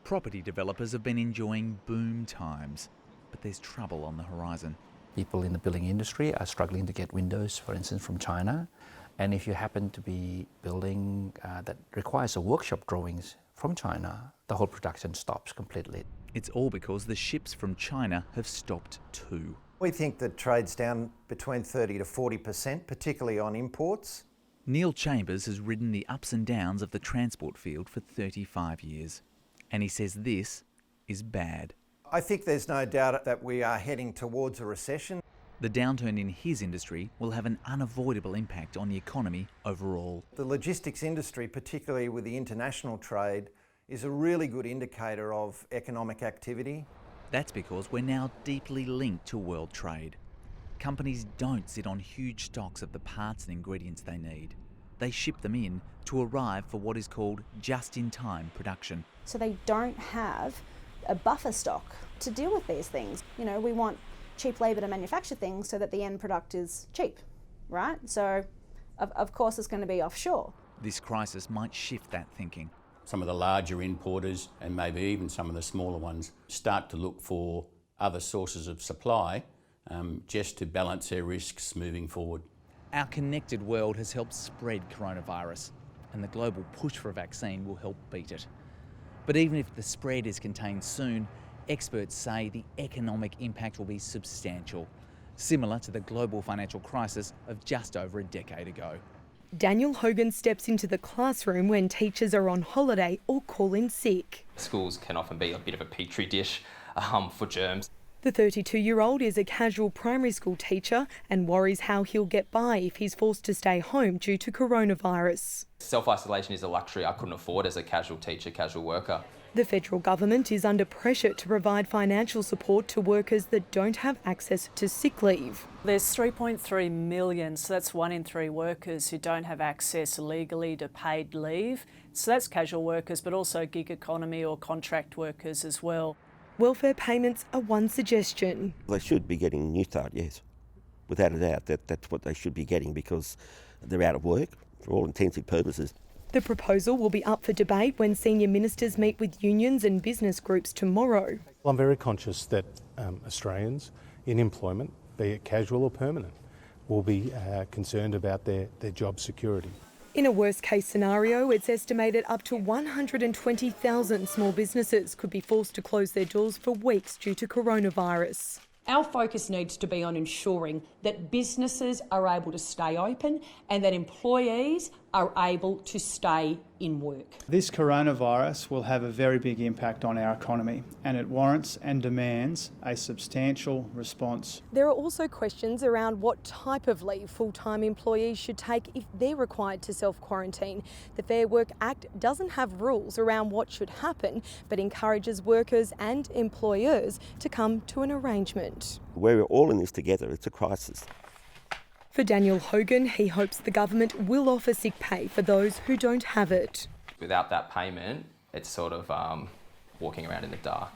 Property developers have been enjoying boom times, but there's trouble on the horizon. People in the building industry are struggling to get windows, for instance, from China. And if you happen to be building that requires a workshop drawings from China, the whole production stops completely. It's all because the ships from China have stopped too. We think that trade's down between 30 to 40%, particularly on imports. Neil Chambers has ridden the ups and downs of the transport field for 35 years. And he says this is bad. I think there's no doubt that we are heading towards a recession. The downturn in his industry will have an unavoidable impact on the economy overall. The logistics industry, particularly with the international trade, is a really good indicator of economic activity. That's because we're now deeply linked to world trade. Companies don't sit on huge stocks of the parts and ingredients they need. They ship them in to arrive for what is called just-in-time production. So they don't have a buffer stock to deal with these things. You know, we want cheap labour to manufacture things so that the end product is cheap, right? So of course it's going to be offshore. This crisis might shift that thinking. Some of the larger importers and maybe even some of the smaller ones start to look for other sources of supply just to balance their risks moving forward. Our connected world has helped spread coronavirus, and the global push for a vaccine will help beat it. But even if the spread is contained soon, experts say the economic impact will be substantial, similar to the global financial crisis of just over a decade ago. Daniel Hogan steps into the classroom when teachers are on holiday or call in sick. Schools can often be a bit of a petri dish for germs. The 32-year-old is a casual primary school teacher and worries how he'll get by if he's forced to stay home due to coronavirus. Self-isolation is a luxury I couldn't afford as a casual teacher, casual worker. The federal government is under pressure to provide financial support to workers that don't have access to sick leave. There's 3.3 million, so that's 1 in 3 workers who don't have access legally to paid leave. So that's casual workers, but also gig economy or contract workers as well. Welfare payments are one suggestion. They should be getting New Start, yes. Without a doubt, that's what they should be getting because they're out of work for all intensive purposes. The proposal will be up for debate when senior ministers meet with unions and business groups tomorrow. Well, I'm very conscious that Australians in employment, be it casual or permanent, will be concerned about their job security. In a worst-case scenario, it's estimated up to 120,000 small businesses could be forced to close their doors for weeks due to coronavirus. Our focus needs to be on ensuring that businesses are able to stay open and that employees are able to stay in work. This coronavirus will have a very big impact on our economy and it warrants and demands a substantial response. There are also questions around what type of leave full-time employees should take if they're required to self-quarantine. The Fair Work Act doesn't have rules around what should happen, but encourages workers and employers to come to an arrangement. We're all in this together. It's a crisis. For Daniel Hogan, he hopes the government will offer sick pay for those who don't have it. Without that payment, it's sort of walking around in the dark.